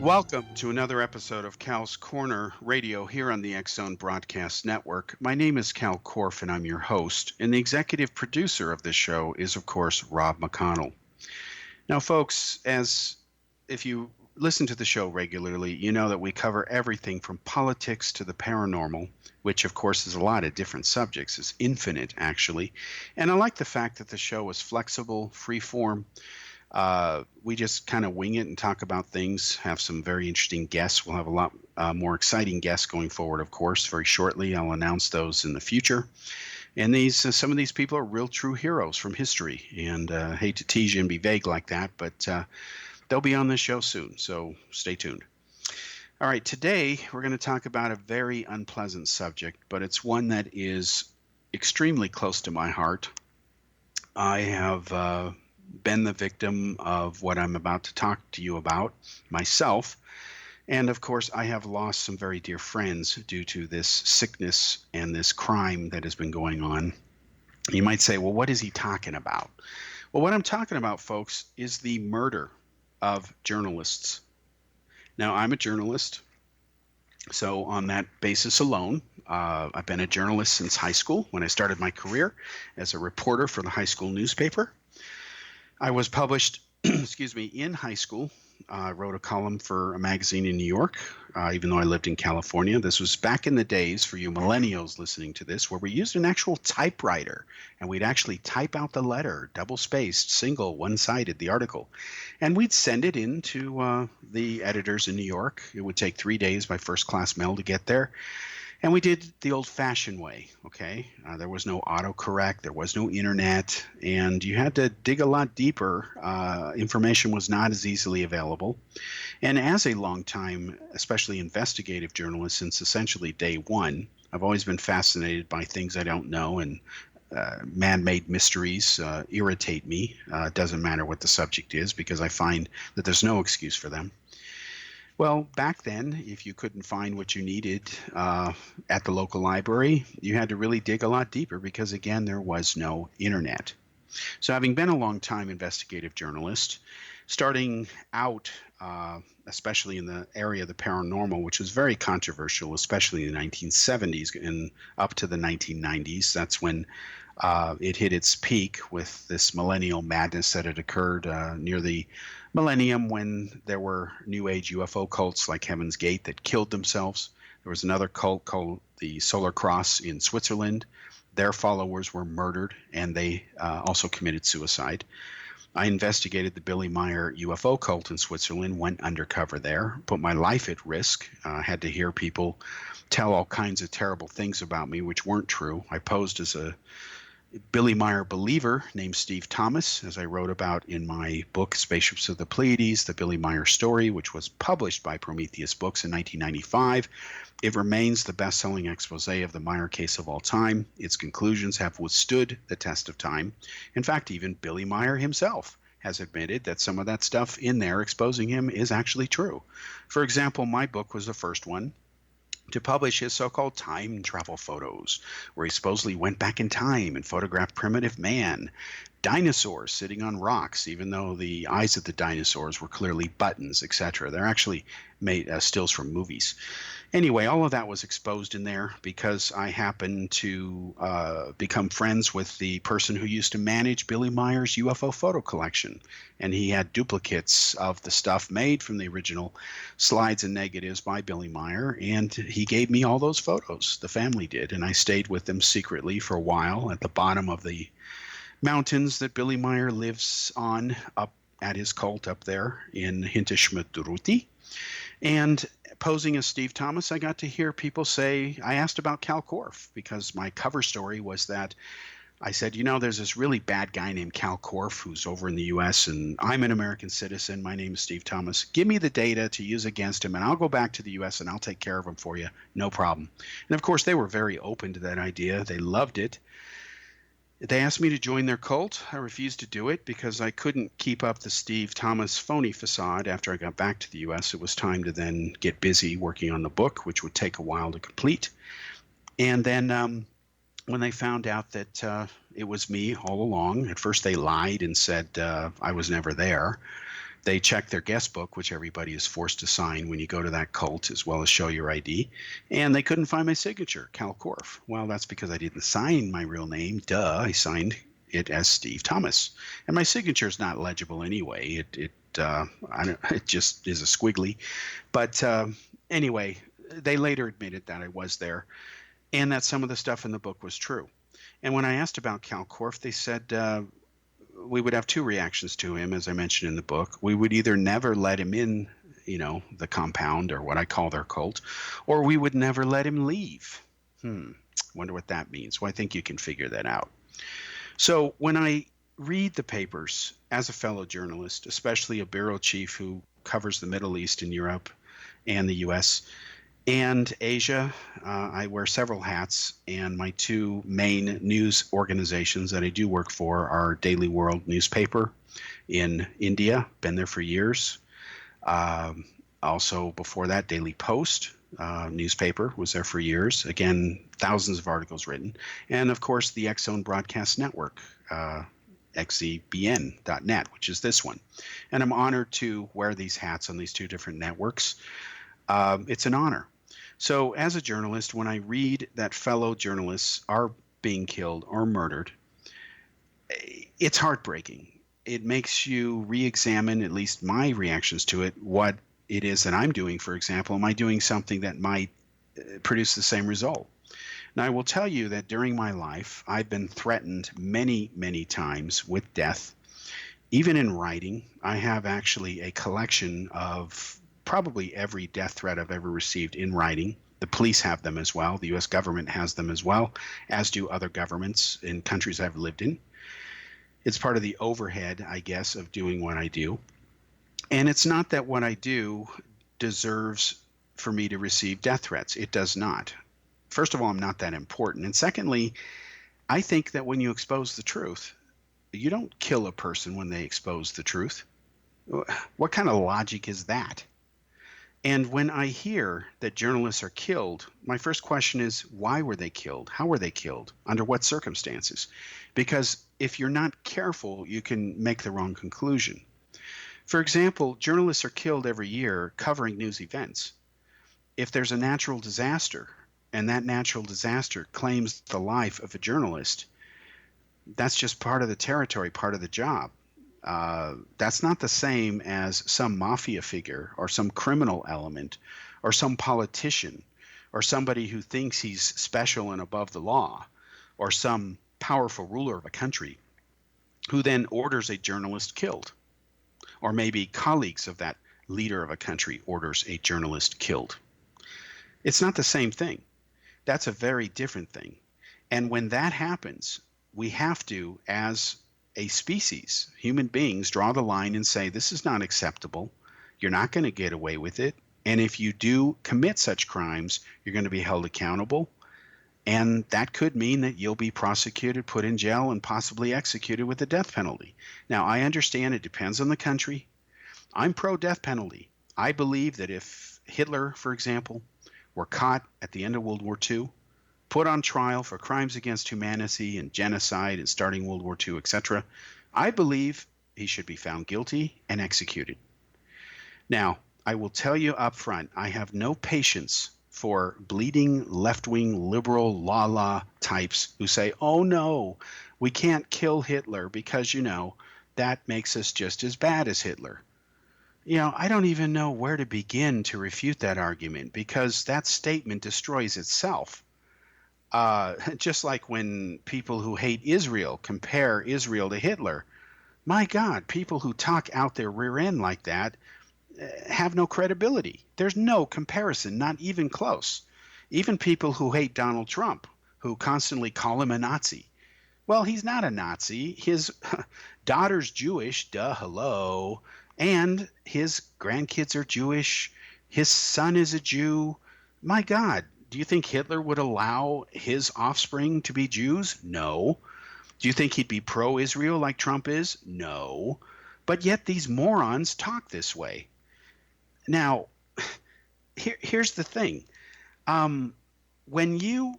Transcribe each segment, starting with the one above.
Welcome to another episode of Cal's Corner Radio here on the X Zone Broadcast Network. My name is Kal Korff and I'm your host, and the executive producer of this show is, of course, Rob McConnell. Now, folks, as if you listen to the show regularly, you know that we cover everything from politics to the paranormal, which, of course, is a lot of different subjects. It's infinite, actually. And I like the fact that the show is flexible, free-form. We just kind of wing it and talk about things, have some very interesting guests. We'll have a lot more exciting guests going forward, of course, very shortly. I'll announce those in the future. And some of these people are real true heroes from history. And hate to tease you and be vague like that, but they'll be on this show soon. So stay tuned. All right, today we're going to talk about a very unpleasant subject, but it's one that is extremely close to my heart. I have been the victim of what I'm about to talk to you about myself. And of course, I have lost some very dear friends due to this sickness and this crime that has been going on. You might say, well, what is he talking about? Well, what I'm talking about, folks, is the murder of journalists. Now, I'm a journalist. So on that basis alone, I've been a journalist since high school when I started my career as a reporter for the high school newspaper. I was published, in high school. I wrote a column for a magazine in New York, even though I lived in California. This was back in the days, for you millennials listening to this, where we used an actual typewriter, and we'd actually type out the letter, double-spaced, single, one-sided, the article. And we'd send it in to the editors in New York. It would take 3 days by first-class mail to get there. And we did the old-fashioned way, okay? There was no autocorrect, there was no internet, and you had to dig a lot deeper. Information was not as easily available. And as a long-time, especially investigative journalist since essentially day one, I've always been fascinated by things I don't know, and man-made mysteries irritate me. It doesn't matter what the subject is, because I find that there's no excuse for them. Well, back then, if you couldn't find what you needed at the local library, you had to really dig a lot deeper because, again, there was no internet. So having been a long-time investigative journalist, starting out, especially in the area of the paranormal, which was very controversial, especially in the 1970s and up to the 1990s, that's when it hit its peak with this millennial madness that had occurred near the millennium when there were New Age UFO cults like Heaven's Gate that killed themselves. There was another cult called the Solar Cross in Switzerland. Their followers were murdered, and they also committed suicide. I investigated the Billy Meier UFO cult in Switzerland, went undercover there, put my life at risk, had to hear people tell all kinds of terrible things about me which weren't true. I posed as a Billy Meier believer named Steve Thomas, as I wrote about in my book, Spaceships of the Pleiades, the Billy Meier story, which was published by Prometheus Books in 1995. It remains the best-selling expose of the Meier case of all time. Its conclusions have withstood the test of time. In fact, even Billy Meier himself has admitted that some of that stuff in there exposing him is actually true. For example, my book was the first one to publish his so-called time travel photos, where he supposedly went back in time and photographed primitive man, dinosaurs sitting on rocks, even though the eyes of the dinosaurs were clearly buttons, etc. They're actually made stills from movies. Anyway, all of that was exposed in there because I happened to become friends with the person who used to manage Billy Meier's UFO photo collection. And he had duplicates of the stuff made from the original slides and negatives by Billy Meier. And he gave me all those photos. The family did. And I stayed with them secretly for a while at the bottom of the mountains that Billy Meier lives on up at his cult up there in Hinterschmidt-Ruti. And posing as Steve Thomas, I got to hear people say, I asked about Kal Korff because my cover story was that I said, there's this really bad guy named Kal Korff who's over in the U.S. and I'm an American citizen. My name is Steve Thomas. Give me the data to use against him and I'll go back to the U.S. and I'll take care of him for you. No problem. And of course, they were very open to that idea. They loved it. They asked me to join their cult. I refused to do it because I couldn't keep up the Steve Thomas phony facade after I got back to the U.S. It was time to then get busy working on the book, which would take a while to complete. And then when they found out that it was me all along, at first they lied and said I was never there. They check their guest book, which everybody is forced to sign when you go to that cult, as well as show your ID. And they couldn't find my signature, Kal Korff. Well, that's because I didn't sign my real name. Duh, I signed it as Steve Thomas. And my signature is not legible anyway. It just is a squiggly. But anyway, they later admitted that I was there and that some of the stuff in the book was true. And when I asked about Kal Korff, they said we would have two reactions to him, as I mentioned in the book. We would either never let him in, the compound, or what I call their cult, or we would never let him leave. Wonder what that means. Well, I think you can figure that out. So when I read the papers as a fellow journalist, especially a bureau chief who covers the Middle East and Europe and the U.S., and Asia, I wear several hats, and my two main news organizations that I do work for are Daily World newspaper in India, been there for years. Also before that, Daily Post newspaper, was there for years. Again, thousands of articles written. And of course, the X-Zone Broadcast Network, xzbn.net, which is this one. And I'm honored to wear these hats on these two different networks. It's an honor. So as a journalist, when I read that fellow journalists are being killed or murdered, it's heartbreaking. It makes you re-examine, at least my reactions to it, what it is that I'm doing. For example, am I doing something that might produce the same result? Now, I will tell you that during my life, I've been threatened many, many times with death. Even in writing, I have actually a collection of probably every death threat I've ever received in writing. The police have them as well. The U.S. government has them as well, as do other governments in countries I've lived in. It's part of the overhead, I guess, of doing what I do. And it's not that what I do deserves for me to receive death threats. It does not. First of all, I'm not that important. And secondly, I think that when you expose the truth, you don't kill a person when they expose the truth. What kind of logic is that? And when I hear that journalists are killed, my first question is, why were they killed? How were they killed? Under what circumstances? Because if you're not careful, you can make the wrong conclusion. For example, journalists are killed every year covering news events. If there's a natural disaster and that natural disaster claims the life of a journalist, that's just part of the territory, part of the job. That's not the same as some mafia figure or some criminal element or some politician or somebody who thinks he's special and above the law or some powerful ruler of a country who then orders a journalist killed, or maybe colleagues of that leader of a country orders a journalist killed. It's not the same thing. That's a very different thing. And when that happens, we have to, as a species, human beings, draw the line and say, this is not acceptable. You're not going to get away with it. And if you do commit such crimes, you're going to be held accountable. And that could mean that you'll be prosecuted, put in jail, and possibly executed with the death penalty. Now, I understand it depends on the country. I'm pro-death penalty. I believe that if Hitler, for example, were caught at the end of World War II, put on trial for crimes against humanity and genocide and starting World War II, etc., I believe he should be found guilty and executed. Now, I will tell you up front, I have no patience for bleeding left-wing liberal la-la types who say, oh no, we can't kill Hitler because, that makes us just as bad as Hitler. I don't even know where to begin to refute that argument because that statement destroys itself. Just like when people who hate Israel compare Israel to Hitler. My God, people who talk out their rear end like that have no credibility. There's no comparison, not even close. Even people who hate Donald Trump, who constantly call him a Nazi. Well, he's not a Nazi. His daughter's Jewish, hello, and his grandkids are Jewish. His son is a Jew. My God. Do you think Hitler would allow his offspring to be Jews? No. Do you think he'd be pro-Israel like Trump is? No. But yet these morons talk this way. Now, here's the thing. When you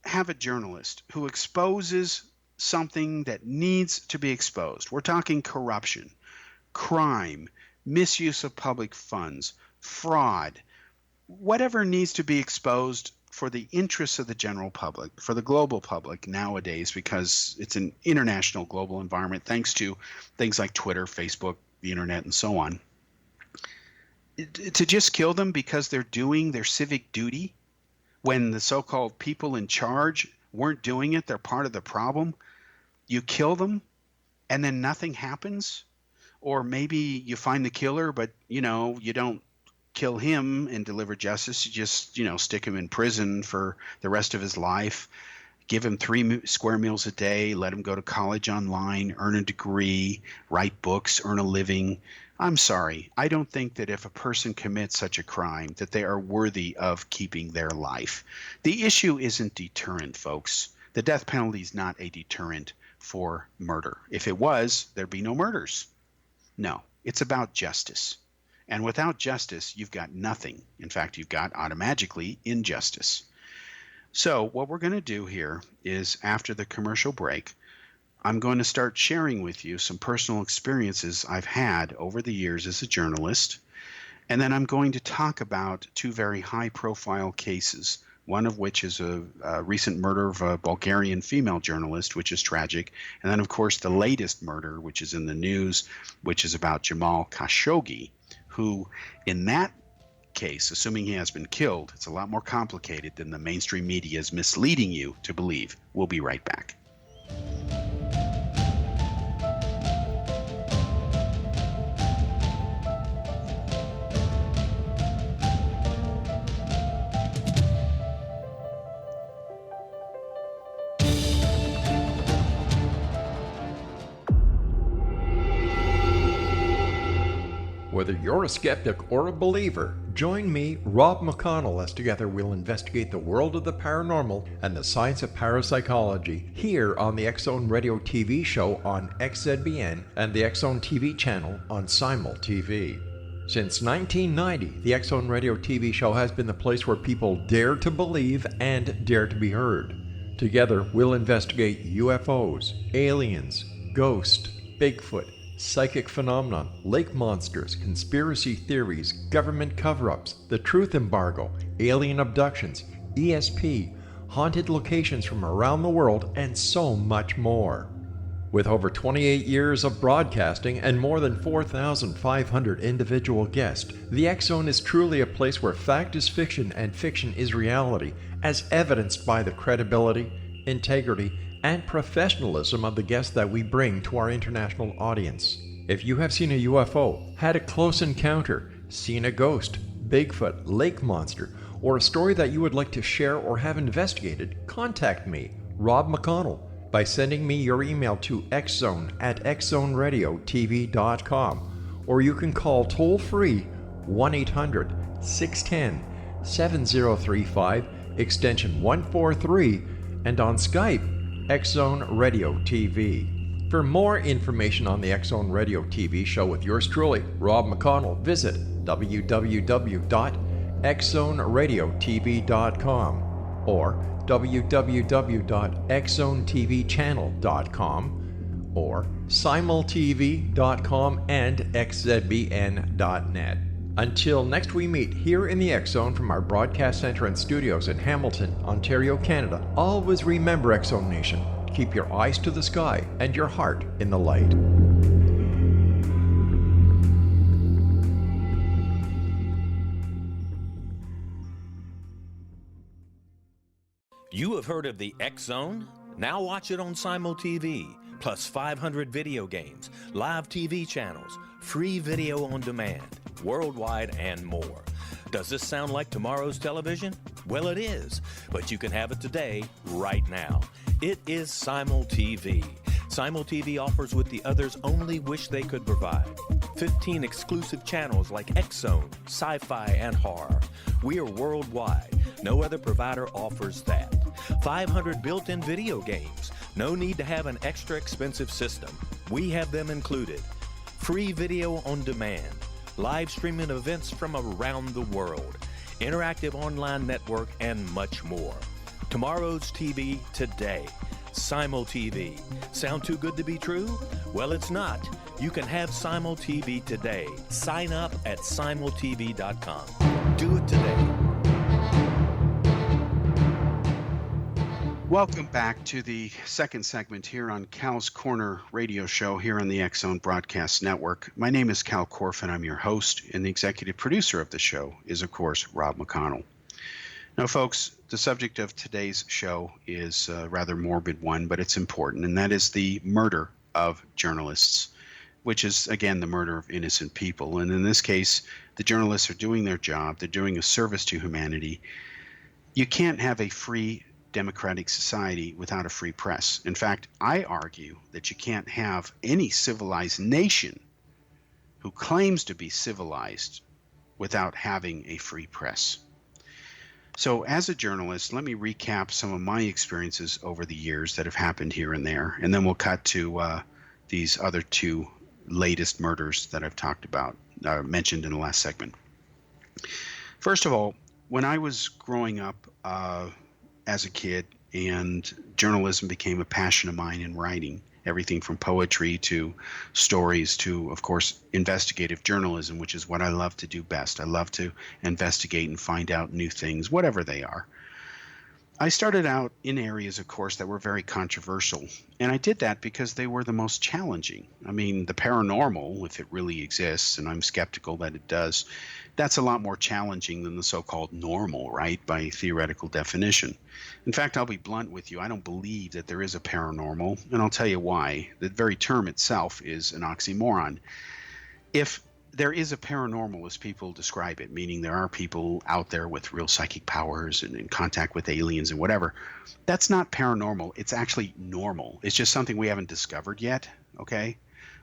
have a journalist who exposes something that needs to be exposed, we're talking corruption, crime, misuse of public funds, fraud, whatever needs to be exposed for the interests of the general public, for the global public nowadays, because it's an international global environment thanks to things like Twitter, Facebook, the internet, and so on. To just kill them because they're doing their civic duty when the so-called people in charge weren't doing it, they're part of the problem. You kill them and then nothing happens? Or maybe you find the killer, but you don't kill him and deliver justice. You just, stick him in prison for the rest of his life, give him 3 square meals a day, let him go to college online, earn a degree, write books, earn a living. I'm sorry. I don't think that if a person commits such a crime that they are worthy of keeping their life. The issue isn't deterrent, folks. The death penalty is not a deterrent for murder. If it was, there'd be no murders. No, it's about justice. And without justice, you've got nothing. In fact, you've got automatically injustice. So what we're going to do here is, after the commercial break, I'm going to start sharing with you some personal experiences I've had over the years as a journalist. And then I'm going to talk about 2 very high-profile cases, one of which is a recent murder of a Bulgarian female journalist, which is tragic. And then, of course, the latest murder, which is in the news, which is about Jamal Khashoggi, who, in that case, assuming he has been killed, it's a lot more complicated than the mainstream media is misleading you to believe. We'll be right back. Whether you're a skeptic or a believer, join me, Rob McConnell, as together we'll investigate the world of the paranormal and the science of parapsychology here on the X-Zone Radio TV show on XZBN and the X-Zone TV channel on Simul TV. Since 1990, the X-Zone Radio TV show has been the place where people dare to believe and dare to be heard. Together, we'll investigate UFOs, aliens, ghosts, Bigfoot, psychic phenomenon, lake monsters, conspiracy theories, government cover-ups, the truth embargo, alien abductions, ESP, haunted locations from around the world, and so much more. With over 28 years of broadcasting and more than 4,500 individual guests, the X-Zone is truly a place where fact is fiction and fiction is reality, as evidenced by the credibility, integrity, and professionalism of the guests that we bring to our international audience. If you have seen a UFO, had a close encounter, seen a ghost, Bigfoot, lake monster, or a story that you would like to share or have investigated, contact me, Rob McConnell, by sending me your email to xzone@xzoneradiotv.com, or you can call toll-free 1-800-610-7035, extension 143, and on Skype, X-Zone Radio TV. For more information on the X-Zone Radio TV show with yours truly, Rob McConnell, visit www.xzoneradiotv.com or www.xzonetvchannel.com or simultv.com and xzbn.net. Until next we meet here in the X-Zone from our broadcast center and studios in Hamilton, Ontario, Canada, always remember, X-Zone Nation, keep your eyes to the sky and your heart in the light. You have heard of the X-Zone? Now watch it on Simul TV, plus 500 video games, live TV channels, free video on demand, worldwide, and more. Does this sound like tomorrow's television? Well, it is, but you can have it today, right now. It is Simul TV. Simul TV offers what the others only wish they could provide. 15 exclusive channels like X-Zone, sci-fi, and horror. We are worldwide. No other provider offers that. 500 built-in video games. No need to have an extra expensive system. We have them included. Free video on demand. Live streaming events from around the world. Interactive online network, and much more. Tomorrow's TV today. Simul TV. Sound too good to be true? Well, it's not. You can have Simul TV today. Sign up at simultv.com. Do it today. Welcome back to the second segment here on Cal's Corner radio show here on the X Zone Broadcast Network. My name is Kal Korff, and I'm your host, and the executive producer of the show is, of course, Rob McConnell. Now, folks, the subject of today's show is a rather morbid one, but it's important, and that is the murder of journalists, which is, again, the murder of innocent people. And in this case, the journalists are doing their job. They're doing a service to humanity. You can't have a free democratic society without a free press. In fact, I argue that you can't have any civilized nation who claims to be civilized without having a free press. So as a journalist, let me recap some of my experiences over the years that have happened here and there, and then we'll cut to these other two latest murders that I've talked about, mentioned in the last segment. First of all, when I was growing up as a kid, and journalism became a passion of mine in writing, everything from poetry to stories to, of course, investigative journalism, which is what I love to do best. I love to investigate and find out new things, whatever they are. I started out in areas, of course, that were very controversial, and I did that because they were the most challenging. I mean, the paranormal, if it really exists, and I'm skeptical that it does, that's a lot more challenging than the so-called normal, right, by theoretical definition. In fact, I'll be blunt with you. I don't believe that there is a paranormal, and I'll tell you why. The very term itself is an oxymoron. If there is a paranormal as people describe it, meaning there are people out there with real psychic powers and in contact with aliens and whatever, that's not paranormal. It's actually normal. It's just something we haven't discovered yet, okay?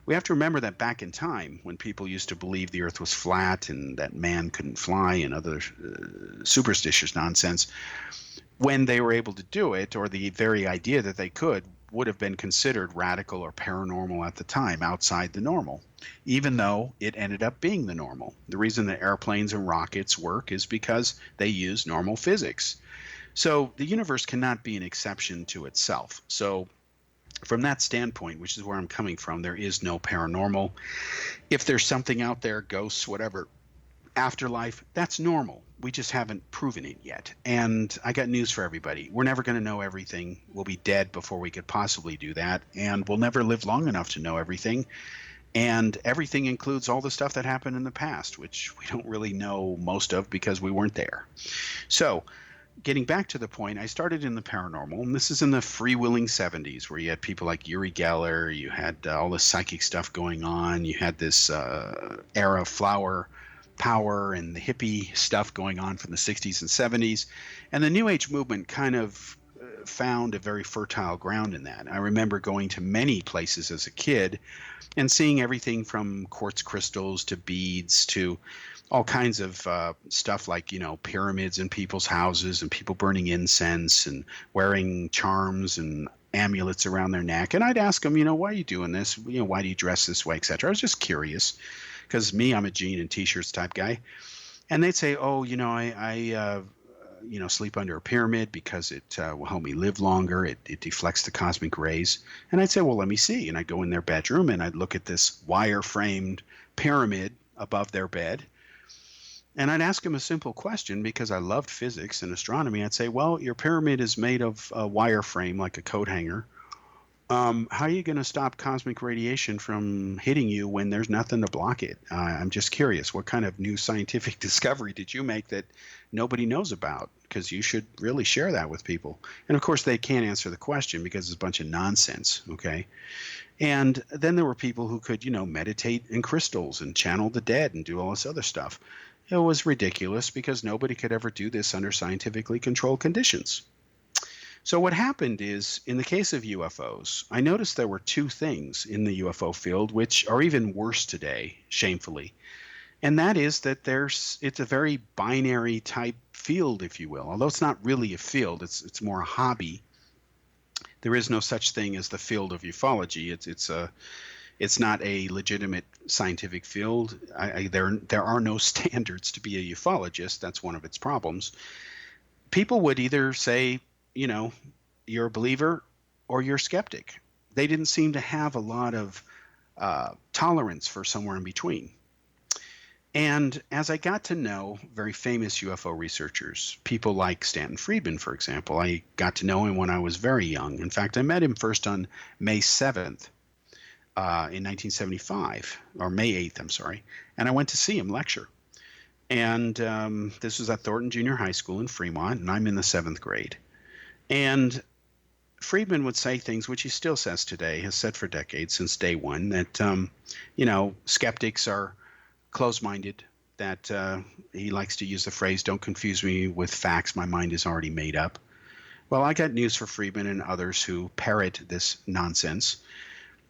We have to remember that back in time, when people used to believe the earth was flat and that man couldn't fly and other superstitious nonsense, when they were able to do it, or the very idea that they could, would have been considered radical or paranormal at the time, outside the normal, even though it ended up being the normal. The reason that airplanes and rockets work is because they use normal physics. So the universe cannot be an exception to itself. So from that standpoint, which is where I'm coming from, there is no paranormal. If there's something out there, ghosts, whatever, afterlife, that's normal. We just haven't proven it yet. And I got news for everybody. We're never going to know everything. We'll be dead before we could possibly do that. And we'll never live long enough to know everything. And everything includes all the stuff that happened in the past, which we don't really know most of because we weren't there. So getting back to the point, I started in the paranormal, and this is in the freewheeling 70s, where you had people like Uri Geller, you had all this psychic stuff going on, you had this era of flower power and the hippie stuff going on from the 60s and 70s, and the New Age movement kind of found a very fertile ground in that. I remember going to many places as a kid and seeing everything from quartz crystals to beads to all kinds of stuff like, pyramids in people's houses and people burning incense and wearing charms and amulets around their neck. And I'd ask them, why are you doing this? Why do you dress this way, etc. I was just curious, because I'm a jean and t-shirts type guy. And they'd say, I sleep under a pyramid because it will help me live longer. It deflects the cosmic rays. And I'd say, well, let me see. And I'd go in their bedroom and I'd look at this wire-framed pyramid above their bed. And I'd ask him a simple question, because I loved physics and astronomy. I'd say, well, your pyramid is made of a wire frame, like a coat hanger. How are you going to stop cosmic radiation from hitting you when there's nothing to block it? I'm just curious, what kind of new scientific discovery did you make that nobody knows about? Because you should really share that with people. And of course, they can't answer the question because it's a bunch of nonsense, okay? And then there were people who could, meditate in crystals and channel the dead and do all this other stuff. It was ridiculous because nobody could ever do this under scientifically controlled conditions. So what happened is, in the case of UFOs, I noticed there were two things in the UFO field which are even worse today, shamefully. And that is that it's a very binary type field, if you will. Although it's not really a field, it's more a hobby. There is no such thing as the field of ufology. It's not a legitimate scientific field. There are no standards to be a ufologist. That's one of its problems. People would either say, you're a believer or you're a skeptic. They didn't seem to have a lot of tolerance for somewhere in between. And as I got to know very famous UFO researchers, people like Stanton Friedman, for example, I got to know him when I was very young. In fact, I met him first on May 7th in 1975, or May 8th, I'm sorry. And I went to see him lecture. And this was at Thornton Junior High School in Fremont, and I'm in the 7th grade. And Friedman would say things which he still says today, has said for decades, since day one, that, skeptics are close-minded, that he likes to use the phrase, don't confuse me with facts, my mind is already made up. Well, I got news for Friedman and others who parrot this nonsense.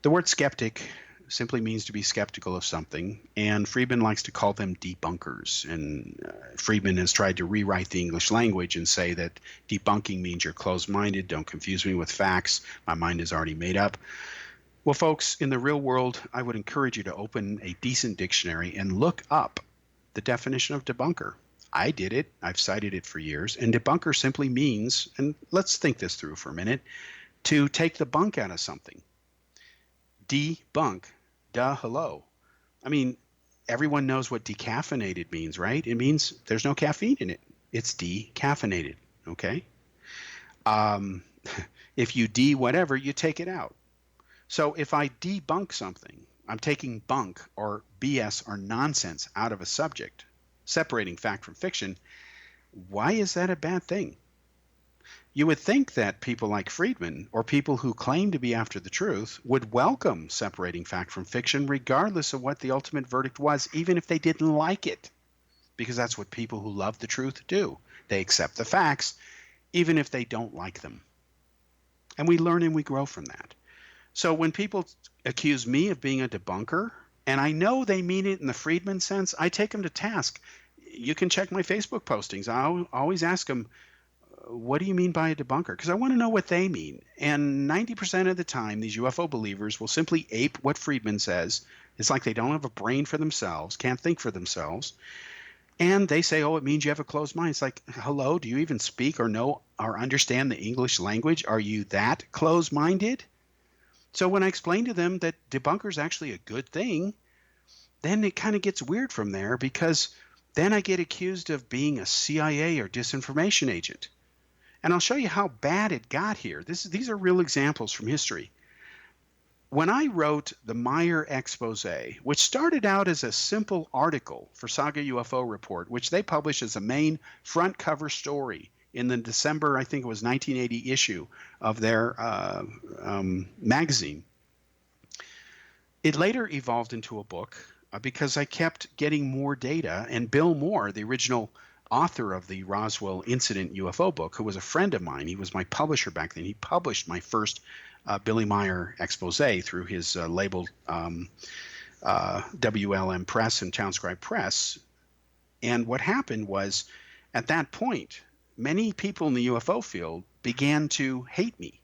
The word skeptic simply means to be skeptical of something, and Friedman likes to call them debunkers. And Friedman has tried to rewrite the English language and say that debunking means you're closed-minded, don't confuse me with facts, my mind is already made up. Well, folks, in the real world, I would encourage you to open a decent dictionary and look up the definition of debunker. I did it. I've cited it for years. And debunker simply means, and let's think this through for a minute, to take the bunk out of something. Debunk. Duh, hello. I mean, everyone knows what decaffeinated means, right? It means there's no caffeine in it. It's decaffeinated, okay? If you whatever, you take it out. So if I debunk something, I'm taking bunk or BS or nonsense out of a subject, separating fact from fiction. Why is that a bad thing? You would think that people like Friedman, or people who claim to be after the truth, would welcome separating fact from fiction regardless of what the ultimate verdict was, even if they didn't like it. Because that's what people who love the truth do. They accept the facts, even if they don't like them. And we learn and we grow from that. So when people accuse me of being a debunker, and I know they mean it in the Friedman sense, I take them to task. You can check my Facebook postings. I always ask them, what do you mean by a debunker? Because I want to know what they mean. And 90% of the time, these UFO believers will simply ape what Friedman says. It's like they don't have a brain for themselves, can't think for themselves. And they say, oh, it means you have a closed mind. It's like, hello, do you even speak or know or understand the English language? Are you that closed-minded? So when I explain to them that debunker is actually a good thing, then it kind of gets weird from there, because then I get accused of being a CIA or disinformation agent. And I'll show you how bad it got here. These are real examples from history. When I wrote the Meyer expose, which started out as a simple article for Saga UFO Report, which they published as a main front cover story in the December, I think it was 1980 issue of their magazine, it later evolved into a book because I kept getting more data. And Bill Moore, the original author of the Roswell Incident UFO book, who was a friend of mine, he was my publisher back then. He published my first Billy Meyer expose through his labeled WLM Press and Townscribe Press. And what happened was, at that point, many people in the UFO field began to hate me.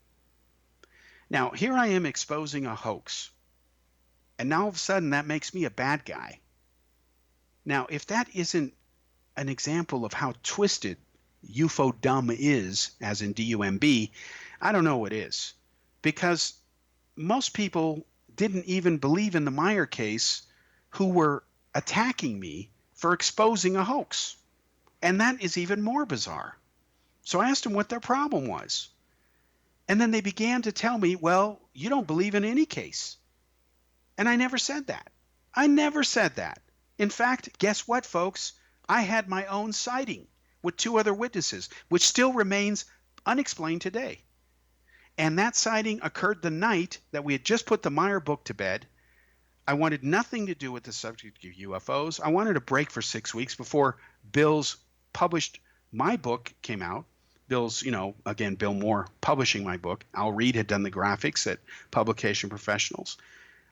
Now, here I am exposing a hoax, and now all of a sudden that makes me a bad guy. Now, if that isn't an example of how twisted UFO dumb is, as in DUMB, I don't know what is. Because most people didn't even believe in the Meyer case who were attacking me for exposing a hoax. And that is even more bizarre. So I asked them what their problem was. And then they began to tell me, well, you don't believe in any case. And I never said that. I never said that. In fact, guess what, folks? I had my own sighting with 2 other witnesses, which still remains unexplained today. And that sighting occurred the night that we had just put the Meyer book to bed. I wanted nothing to do with the subject of UFOs. I wanted a break for 6 weeks before Bill's published my book came out. Bill's, again, Bill Moore publishing my book. Al Reed had done the graphics at Publication Professionals.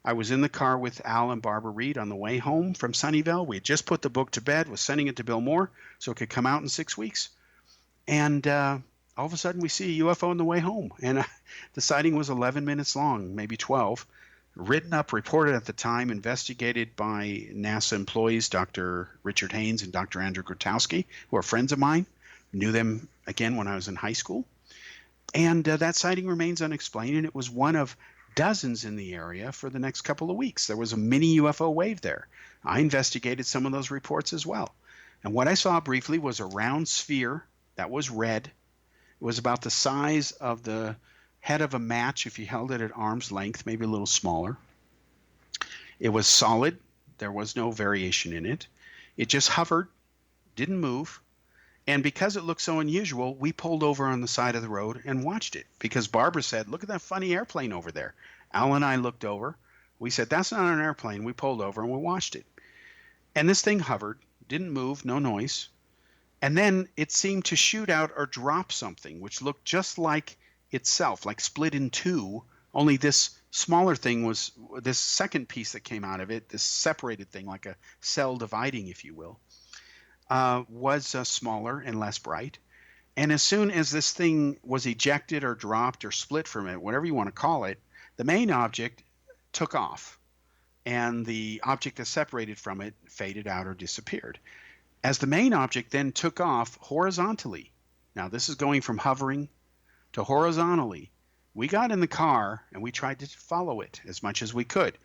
I was in the car with Al and Barbara Reed on the way home from Sunnyvale. We had just put the book to bed, was sending it to Bill Moore so it could come out in 6 weeks. And all of a sudden we see a UFO on the way home. And the sighting was 11 minutes long, maybe 12. Written up, reported at the time, investigated by NASA employees, Dr. Richard Haynes and Dr. Andrew Grotowski, who are friends of mine. Knew them, again, when I was in high school. And that sighting remains unexplained, and it was one of dozens in the area for the next couple of weeks. There was a mini UFO wave there. I investigated some of those reports as well. And what I saw briefly was a round sphere that was red. It was about the size of the head of a match if you held it at arm's length, maybe a little smaller. It was solid. There was no variation in it. It just hovered, didn't move. And because it looked so unusual, we pulled over on the side of the road and watched it, because Barbara said, "Look at that funny airplane over there." Al and I looked over. We said, "That's not an airplane." We pulled over and we watched it. And this thing hovered, didn't move, no noise. And then it seemed to shoot out or drop something, which looked just like itself, like split in two, only this smaller thing was this second piece that came out of it, this separated thing, like a cell dividing, if you will, was smaller and less bright. And as soon as this thing was ejected or dropped or split from it, whatever you want to call it, the main object took off, and the object that separated from it faded out or disappeared. As the main object then took off horizontally, now this is going from hovering to horizontally, we got in the car and we tried to follow it as much as we could.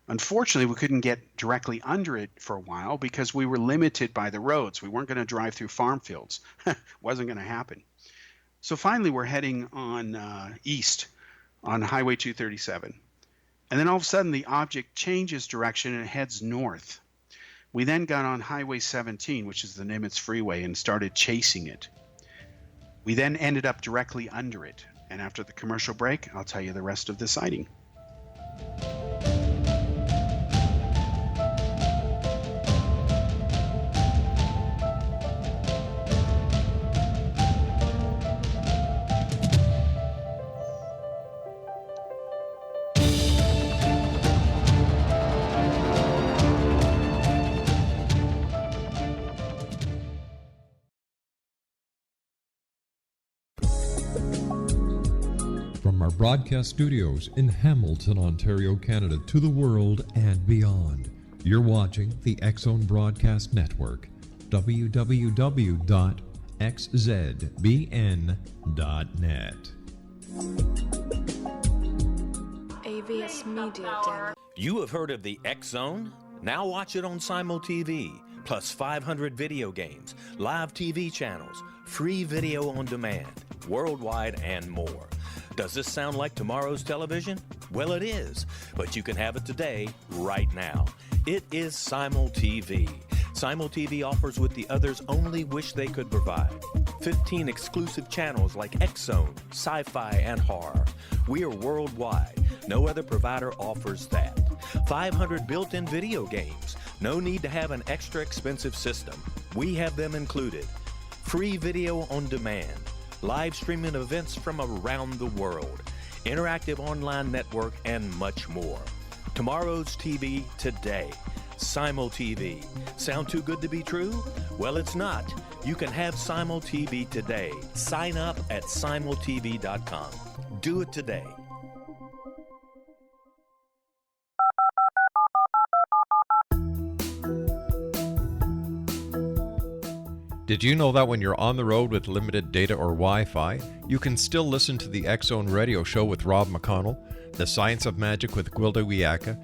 Unfortunately, we couldn't get directly under it for a while because we were limited by the roads. We weren't going to drive through farm fields. Wasn't going to happen. So finally, we're heading on east on Highway 237. And then all of a sudden, the object changes direction and heads north. We then got on Highway 17, which is the Nimitz Freeway, and started chasing it. We then ended up directly under it. And after the commercial break, I'll tell you the rest of the sighting. From our broadcast studios in Hamilton, Ontario, Canada, to the world and beyond, you're watching the X-Zone Broadcast Network, www.xzbn.net. AVS Media Den. You have heard of the X-Zone? Now watch it on Simul TV, plus 500 video games, live TV channels, free video on demand, worldwide, and more. Does this sound like tomorrow's television? Well, it is, but you can have it today, right now. It is Simul TV. Simul TV offers what the others only wish they could provide. 15 exclusive channels like X-Zone, sci-fi, and horror. We are worldwide. No other provider offers that. 500 built-in video games. No need to have an extra expensive system. We have them included. Free video on demand. Live streaming events from around the world, interactive online network, and much more. Tomorrow's TV today. Simul TV. Sound too good to be true? Well, it's not. You can have Simul TV today. Sign up at simultv.com. Do it today. Did you know that when you're on the road with limited data or Wi-Fi, you can still listen to the X-Zone Radio Show with Rob McConnell, The Science of Magic with Gwilda Wiyaka,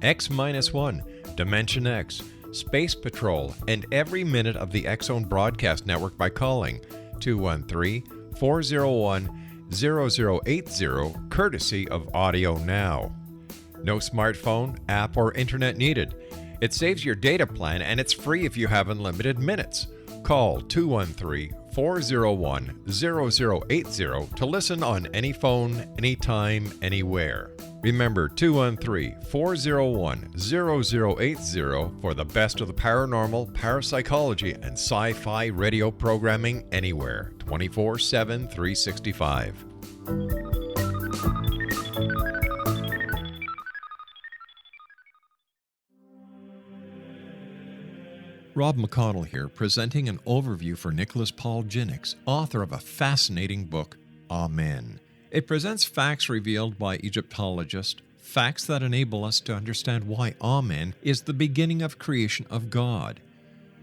X-1, Dimension X, Space Patrol, and every minute of the X-Zone Broadcast Network by calling 213-401-0080, courtesy of Audio Now. No smartphone, app, or internet needed. It saves your data plan and it's free if you have unlimited minutes. Call 213-401-0080 to listen on any phone, anytime, anywhere. Remember 213-401-0080 for the best of the paranormal, parapsychology, and sci-fi radio programming anywhere, 24/7, 365. Rob McConnell here, presenting an overview for Nicholas Paul Jennings, author of a fascinating book, Amen. It presents facts revealed by Egyptologists, facts that enable us to understand why Amen is the beginning of creation of God.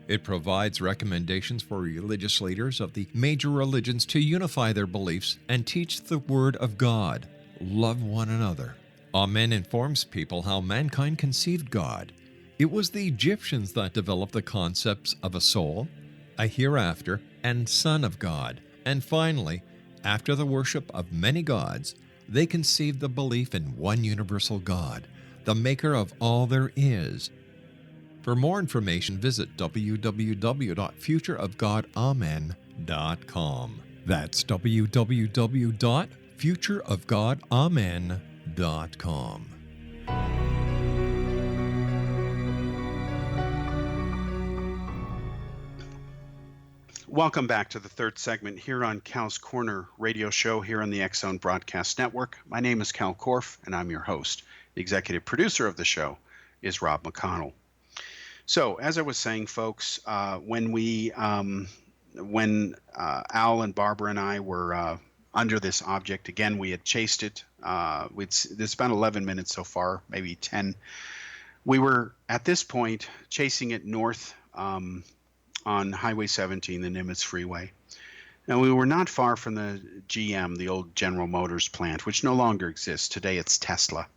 It provides recommendations for religious leaders of the major religions to unify their beliefs and teach the Word of God. Love one another. Amen informs people how mankind conceived God. It was the Egyptians that developed the concepts of a soul, a hereafter, and Son of God. And finally, after the worship of many gods, they conceived the belief in one universal God, the maker of all there is. For more information, visit www.futureofgodamen.com. That's www.futureofgodamen.com. Welcome back to the third segment here on Cal's Corner radio show here on the X-Zone Broadcast Network. My name is Kal Korff, and I'm your host. The executive producer of the show is Rob McConnell. So, as I was saying, folks, when Al and Barbara and I were under this object, again, we had chased it. It's been 11 minutes so far, maybe 10. We were, at this point, chasing it north on Highway 17, the Nimitz Freeway. Now, we were not far from the GM, the old General Motors plant, which no longer exists. Today, it's Tesla.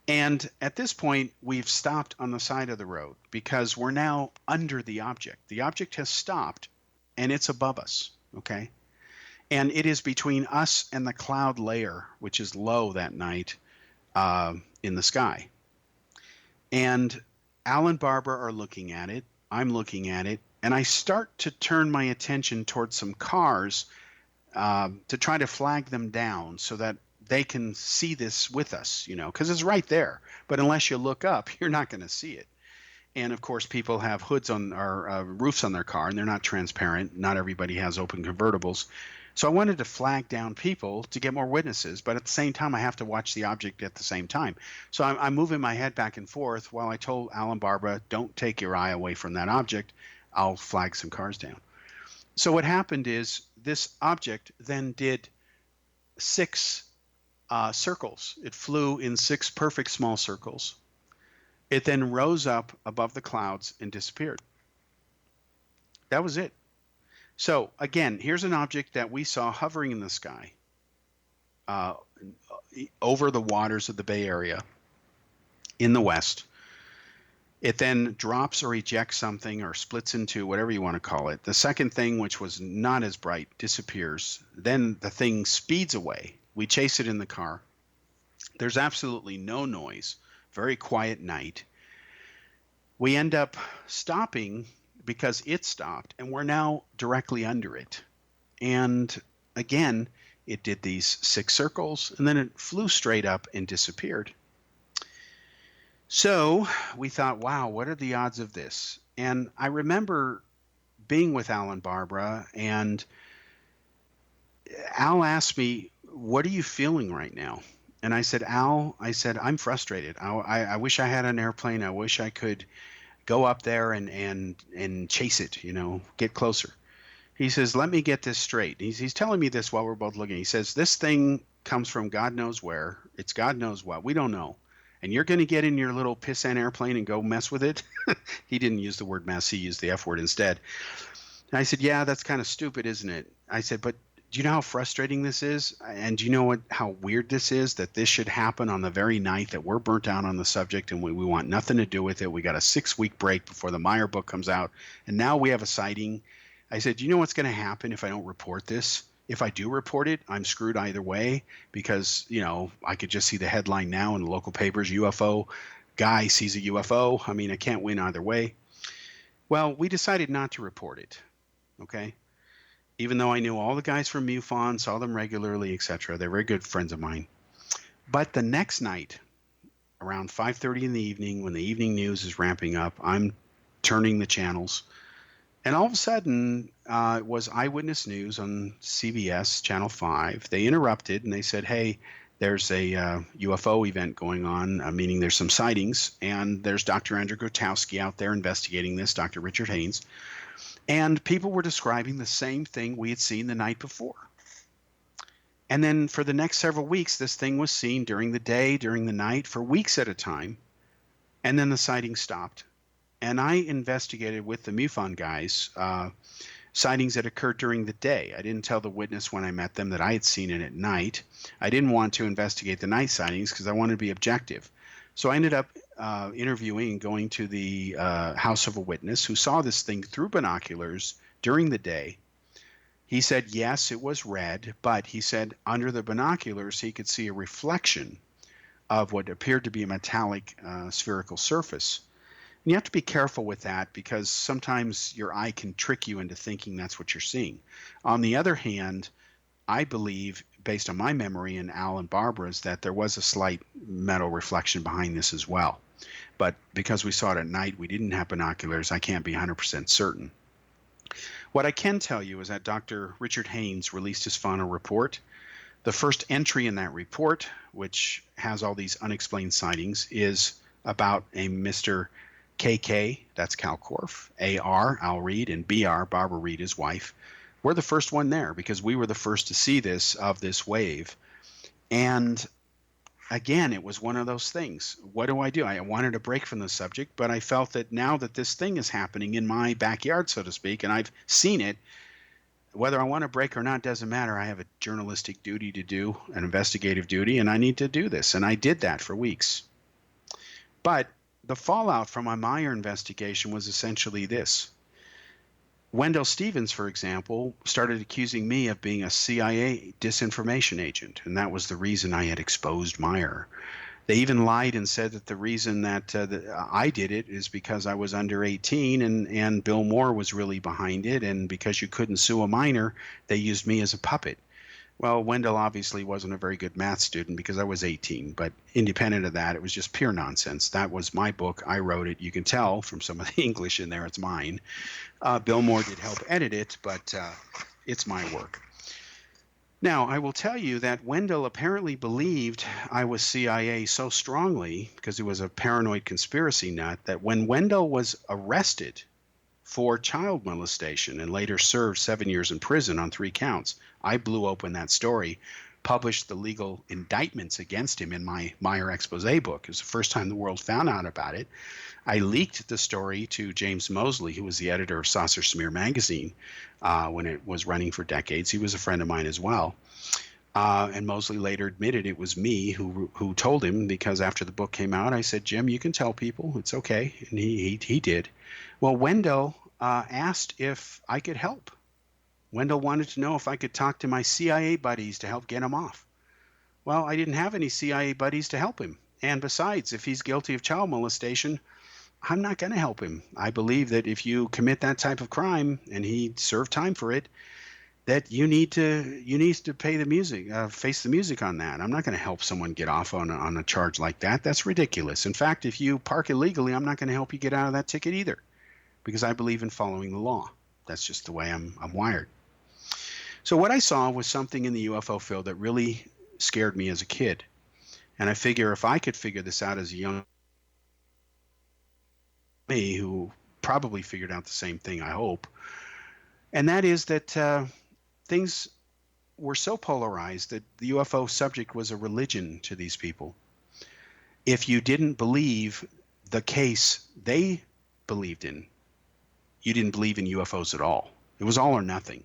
And at this point, we've stopped on the side of the road because we're now under the object. The object has stopped, and it's above us, okay? And it is between us and the cloud layer, which is low that night in the sky. And Al and Barbara are looking at it. I'm looking at it, and I start to turn my attention towards some cars to try to flag them down so that they can see this with us, because it's right there. But unless you look up, you're not going to see it. And of course, people have hoods on or roofs on their car, and they're not transparent. Not everybody has open convertibles. So I wanted to flag down people to get more witnesses, but at the same time, I have to watch the object at the same time. So I'm moving my head back and forth while I told Al and Barbara, don't take your eye away from that object. I'll flag some cars down. So what happened is this object then did 6 circles. It flew in 6 perfect small circles. It then rose up above the clouds and disappeared. That was it. So again, here's an object that we saw hovering in the sky over the waters of the Bay Area in the west. It then drops or ejects something or splits into whatever you want to call it. The second thing, which was not as bright, disappears. Then the thing speeds away. We chase it in the car. There's absolutely no noise. Very quiet night. We end up stopping because it stopped, and we're now directly under it. And again, it did these 6 circles, and then it flew straight up and disappeared. So we thought, wow, what are the odds of this? And I remember being with Al and Barbara, and Al asked me, what are you feeling right now? And I said, Al, I'm frustrated. I wish I had an airplane. I wish I could go up there and chase it, get closer. He says, let me get this straight. He's telling me this while we're both looking. He says, this thing comes from God knows where. It's God knows what. We don't know. And you're going to get in your little pissant airplane and go mess with it? He didn't use the word mess. He used the F word instead. And I said, yeah, that's kind of stupid, isn't it? I said, but do you know how frustrating this is? And do you know how weird this is, that this should happen on the very night that we're burnt out on the subject and we want nothing to do with it? We got a 6-week break before the Meyer book comes out, and now we have a sighting. I said, do you know what's going to happen if I don't report this? If I do report it, I'm screwed either way because, I could just see the headline now in the local papers, UFO guy sees a UFO. I mean, I can't win either way. Well, we decided not to report it, okay? Even though I knew all the guys from MUFON, saw them regularly, etc. They're very good friends of mine. But the next night, around 5:30 in the evening, when the evening news is ramping up, I'm turning the channels. And all of a sudden, it was Eyewitness News on CBS, Channel 5. They interrupted and they said, hey, there's a UFO event going on, meaning there's some sightings. And there's Dr. Andrew Grotowski out there investigating this, Dr. Richard Haynes. And people were describing the same thing we had seen the night before. And then for the next several weeks, this thing was seen during the day, during the night, for weeks at a time. And then the sighting stopped. And I investigated with the MUFON guys sightings that occurred during the day. I didn't tell the witness when I met them that I had seen it at night. I didn't want to investigate the night sightings because I wanted to be objective. So I ended up interviewing and going to the house of a witness who saw this thing through binoculars during the day. He said, yes, it was red, but he said under the binoculars he could see a reflection of what appeared to be a metallic spherical surface. And you have to be careful with that because sometimes your eye can trick you into thinking that's what you're seeing. On the other hand, I believe, based on my memory and Al and Barbara's, that there was a slight metal reflection behind this as well. But because we saw it at night, we didn't have binoculars, I can't be 100% certain. What I can tell you is that Dr. Richard Haynes released his final report. The first entry in that report, which has all these unexplained sightings, is about a Mr. KK, that's Kal Korff, AR, Al Reed, and BR, Barbara Reed, his wife. We're the first one there because we were the first to see this wave. And again, it was one of those things. What do? I wanted a break from the subject, but I felt that now that this thing is happening in my backyard, so to speak, and I've seen it, whether I want a break or not doesn't matter. I have a journalistic duty to do, an investigative duty, and I need to do this. And I did that for weeks. But the fallout from my Meyer investigation was essentially this. Wendell Stevens, for example, started accusing me of being a CIA disinformation agent, and that was the reason I had exposed Meyer. They even lied and said that the reason that I did it is because I was under 18 and Bill Moore was really behind it, and because you couldn't sue a minor, they used me as a puppet. Well, Wendell obviously wasn't a very good math student because I was 18, but independent of that, it was just pure nonsense. That was my book. I wrote it. You can tell from some of the English in there, it's mine. Bill Moore did help edit it, but it's my work. Now, I will tell you that Wendell apparently believed I was CIA so strongly, because he was a paranoid conspiracy nut, that when Wendell was arrested for child molestation and later served 7 years in prison on 3 counts, I blew open that story, published the legal indictments against him in my Meyer expose book. It was the first time the world found out about it. I leaked the story to James Mosley, who was the editor of Saucer Smear magazine when it was running for decades. He was a friend of mine as well. And Mosley later admitted it was me who told him, because after the book came out, I said, Jim, you can tell people. It's okay. And he did. Well, Wendell asked if I could help. Wendell wanted to know if I could talk to my CIA buddies to help get him off. Well, I didn't have any CIA buddies to help him. And besides, if he's guilty of child molestation, I'm not going to help him. I believe that if you commit that type of crime and he served time for it, that you need to pay the music, face the music on that. I'm not going to help someone get off on a charge like that. That's ridiculous. In fact, if you park illegally, I'm not going to help you get out of that ticket either, because I believe in following the law. That's just the way I'm wired. So what I saw was something in the UFO field that really scared me as a kid. And I figure if I could figure this out as a young me, who probably figured out the same thing, I hope, and that is that things were so polarized that the UFO subject was a religion to these people. If you didn't believe the case they believed in, you didn't believe in UFOs at all. It was all or nothing.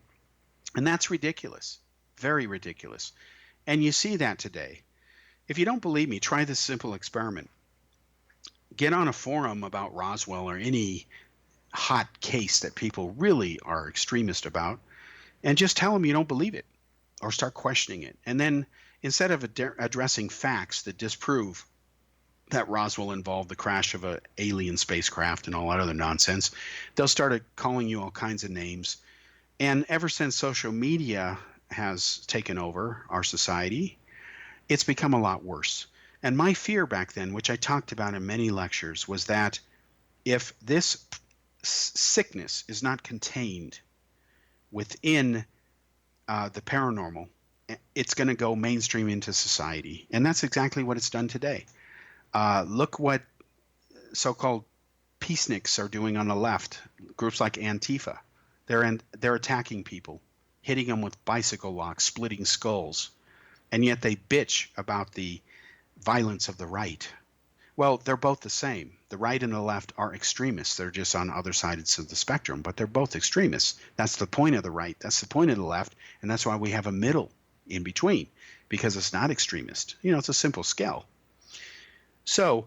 And that's ridiculous, very ridiculous. And you see that today. If you don't believe me, try this simple experiment. Get on a forum about Roswell or any hot case that people really are extremist about, and just tell them you don't believe it or start questioning it. And then instead of addressing facts that disprove that Roswell involved the crash of an alien spacecraft and all that other nonsense, they'll start calling you all kinds of names. And ever since social media has taken over our society, it's become a lot worse. And my fear back then, which I talked about in many lectures, was that if this sickness is not contained within the paranormal, it's going to go mainstream into society. And that's exactly what it's done today. Look what so-called peaceniks are doing on the left, groups like Antifa. They're attacking people, hitting them with bicycle locks, splitting skulls, and yet they bitch about the violence of the right. Well, they're both the same. The right and the left are extremists. They're just on other sides of the spectrum, but they're both extremists. That's the point of the right. That's the point of the left. And that's why we have a middle in between, because it's not extremist. It's a simple scale. So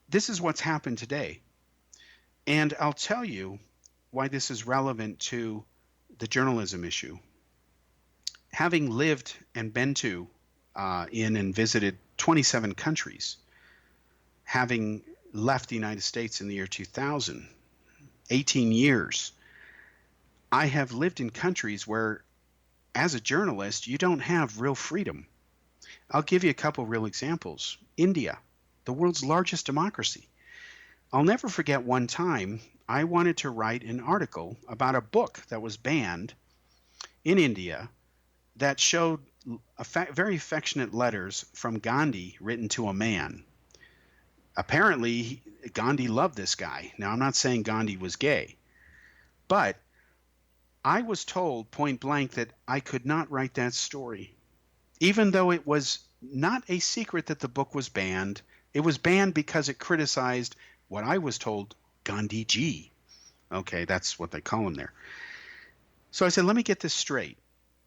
this is what's happened today. And I'll tell you why this is relevant to the journalism issue. Having lived and been to in and visited 27 countries, having left the United States in the year 2000, 18 years, I have lived in countries where, as a journalist, you don't have real freedom. I'll give you a couple real examples. India, the world's largest democracy. I'll never forget one time I wanted to write an article about a book that was banned in India that showed very affectionate letters from Gandhi written to a man. Apparently, Gandhi loved this guy. Now, I'm not saying Gandhi was gay, but I was told point blank that I could not write that story, even though it was not a secret that the book was banned. It was banned because it criticized what I was told, Gandhi Ji. Okay, that's what they call him there. So I said, let me get this straight.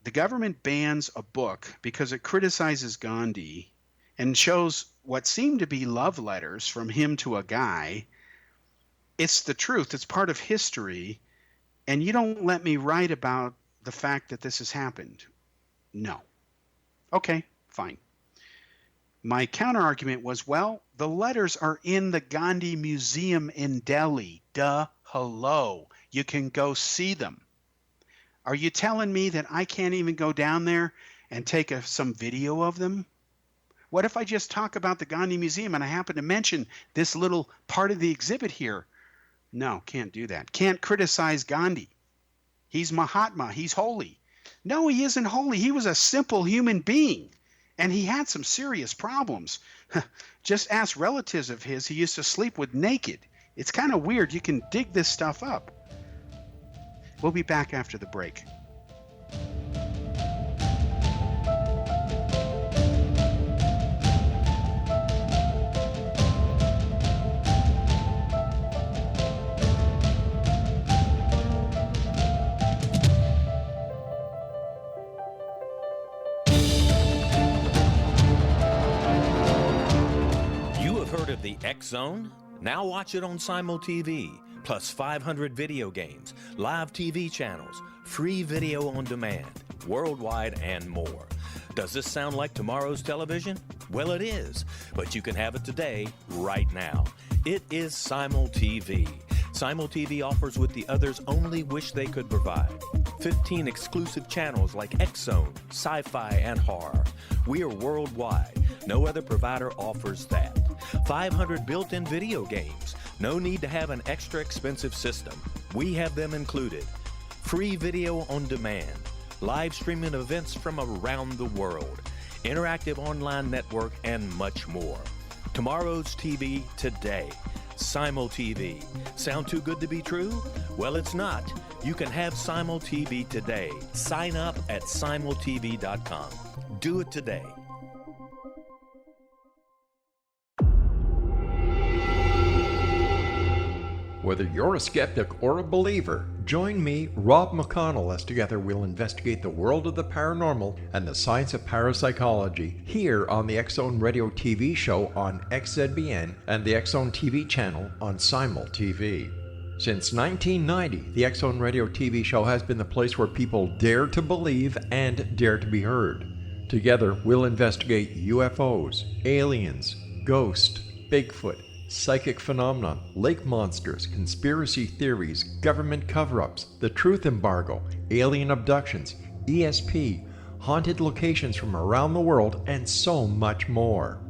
The government bans a book because it criticizes Gandhi and shows what seem to be love letters from him to a guy. It's the truth. It's part of history. And you don't let me write about the fact that this has happened. No. Okay, fine. My counter argument was, well, the letters are in the Gandhi Museum in Delhi. Duh, hello. You can go see them. Are you telling me that I can't even go down there and take some video of them? What if I just talk about the Gandhi Museum and I happen to mention this little part of the exhibit here? No, can't do that. Can't criticize Gandhi. He's Mahatma. He's holy. No, he isn't holy. He was a simple human being, and he had some serious problems. Just ask relatives of his. He used to sleep with naked. It's kind of weird. You can dig this stuff up. We'll be back after the break. The X Zone? Now watch it on Simul TV, plus 500 video games, live TV channels, free video on demand, worldwide, and more. Does this sound like tomorrow's television? Well, it is, but you can have it today, right now. It is Simul TV. Simul TV offers what the others only wish they could provide. 15 exclusive channels like X Zone, Sci-Fi, and Horror. We are worldwide. No other provider offers that. 500 built-in video games. No need to have an extra expensive system. We have them included. Free video on demand. Live streaming events from around the world. Interactive online network, and much more. Tomorrow's TV today. Simul TV. Sound too good to be true? Well, it's not. You can have Simul TV today. Sign up at simultv.com. Do it today. Whether you're a skeptic or a believer, join me, Rob McConnell, as together we'll investigate the world of the paranormal and the science of parapsychology here on the X Zone Radio TV show on XZBN and the X Zone TV channel on Simul TV. Since 1990, the X Zone Radio TV show has been the place where people dare to believe and dare to be heard. Together, we'll investigate UFOs, aliens, ghosts, Bigfoot, psychic phenomenon, lake monsters, conspiracy theories, government cover-ups, the truth embargo, alien abductions, ESP, haunted locations from around the world, and so much more.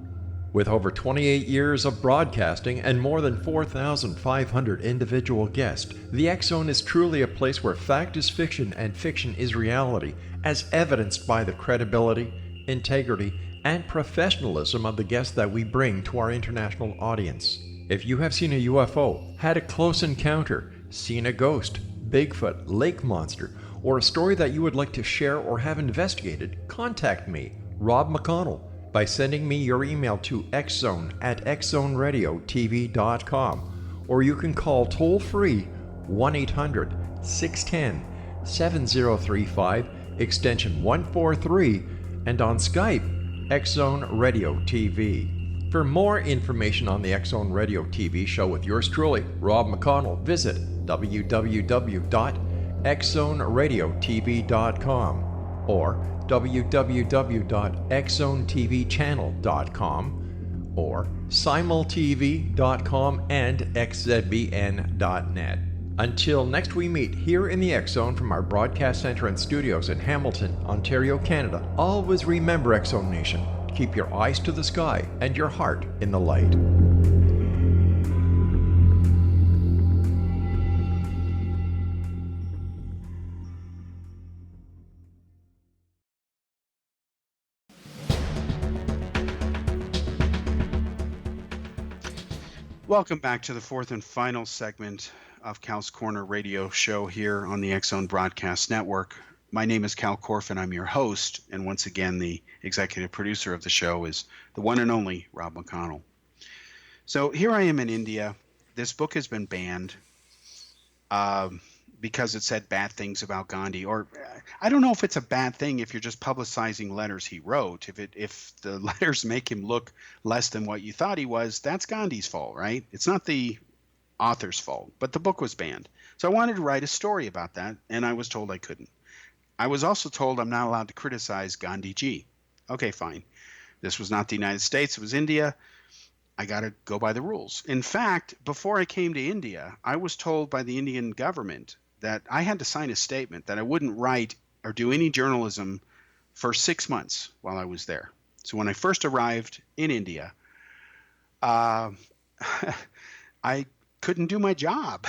With over 28 years of broadcasting and more than 4,500 individual guests, the X Zone is truly a place where fact is fiction and fiction is reality, as evidenced by the credibility, integrity, and professionalism of the guests that we bring to our international audience. If you have seen a UFO, had a close encounter, seen a ghost, Bigfoot, lake monster, or a story that you would like to share or have investigated, contact me, Rob McConnell, by sending me your email to xzone@xzoneradiotv.com, or you can call toll-free 1-800-610-7035, extension 143, and on Skype, X-Zone Radio TV. For more information on the X-Zone Radio TV show with yours truly, Rob McConnell, visit www.xzoneradiotv.com or www.xzonetvchannel.com or simultv.com and xzbn.net. Until next we meet here in the X-Zone from our broadcast center and studios in Hamilton, Ontario, Canada, always remember, X-Zone Nation, keep your eyes to the sky and your heart in the light. Welcome back to the fourth and final segment of Kal's Corner radio show here on the X-Zone Broadcast Network. My name is Kal Korff, and I'm your host. And once again, the executive producer of the show is the one and only Rob McConnell. So here I am in India. This book has been banned because it said bad things about Gandhi. Or I don't know if it's a bad thing if you're just publicizing letters he wrote. If the letters make him look less than what you thought he was, that's Gandhi's fault, right? It's not the author's fault. But the book was banned. So I wanted to write a story about that, and I was told I couldn't. I was also told I'm not allowed to criticize Gandhiji. Okay, fine. This was not the United States. It was India. I got to go by the rules. In fact, before I came to India, I was told by the Indian government that I had to sign a statement that I wouldn't write or do any journalism for 6 months while I was there. So when I first arrived in India, I couldn't do my job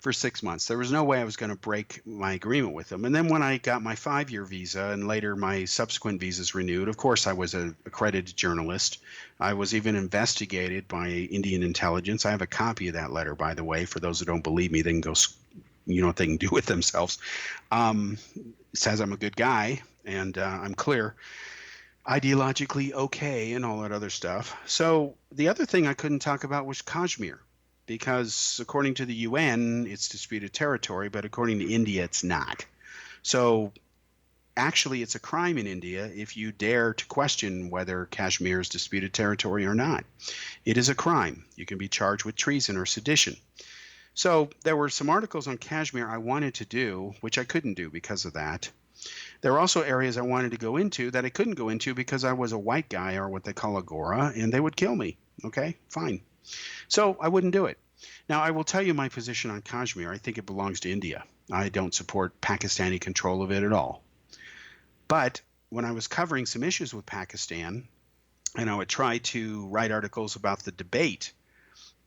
for 6 months. There was no way I was going to break my agreement with them. And then when I got my 5-year visa and later my subsequent visas renewed, of course I was an accredited journalist. I was even investigated by Indian intelligence. I have a copy of that letter, by the way. For those who don't believe me, they can go, you know what they can do with themselves. It says I'm a good guy and I'm clear, ideologically okay, and all that other stuff. So the other thing I couldn't talk about was Kashmir, because according to the UN, it's disputed territory, but according to India, it's not. So actually, it's a crime in India if you dare to question whether Kashmir is disputed territory or not. It is a crime. You can be charged with treason or sedition. So there were some articles on Kashmir I wanted to do, which I couldn't do because of that. There were also areas I wanted to go into that I couldn't go into because I was a white guy, or what they call a Gora, and they would kill me. Okay, fine. So I wouldn't do it. Now, I will tell you my position on Kashmir. I think it belongs to India. I don't support Pakistani control of it at all. But when I was covering some issues with Pakistan, and I would try to write articles about the debate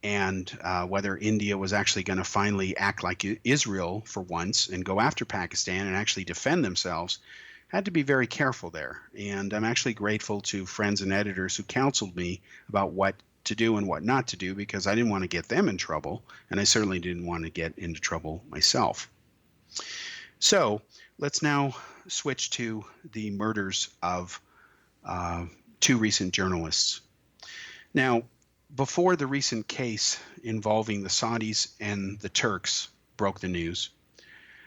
and whether India was actually going to finally act like Israel for once and go after Pakistan and actually defend themselves, I had to be very careful there. And I'm actually grateful to friends and editors who counseled me about what to do and what not to do, because I didn't want to get them in trouble, and I certainly didn't want to get into trouble myself. So let's now switch to the murders of 2 recent journalists. Now, before the recent case involving the Saudis and the Turks broke the news,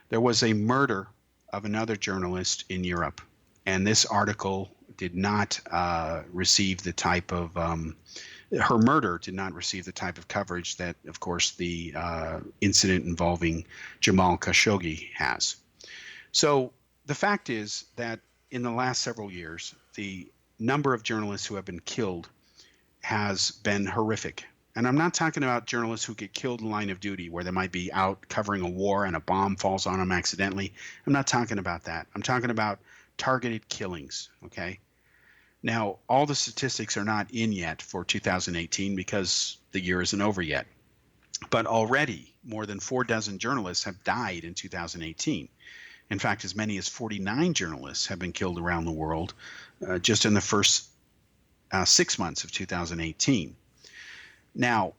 there was a murder of another journalist in Europe, and this article did not receive the type of her murder did not receive the type of coverage that, of course, the incident involving Jamal Khashoggi has. So the fact is that in the last several years, the number of journalists who have been killed has been horrific. And I'm not talking about journalists who get killed in line of duty, where they might be out covering a war and a bomb falls on them accidentally. I'm not talking about that. I'm talking about targeted killings, okay? Now, all the statistics are not in yet for 2018 because the year isn't over yet. But already, more than 4 dozen journalists have died in 2018. In fact, as many as 49 journalists have been killed around the world just in the first 6 months of 2018. Now,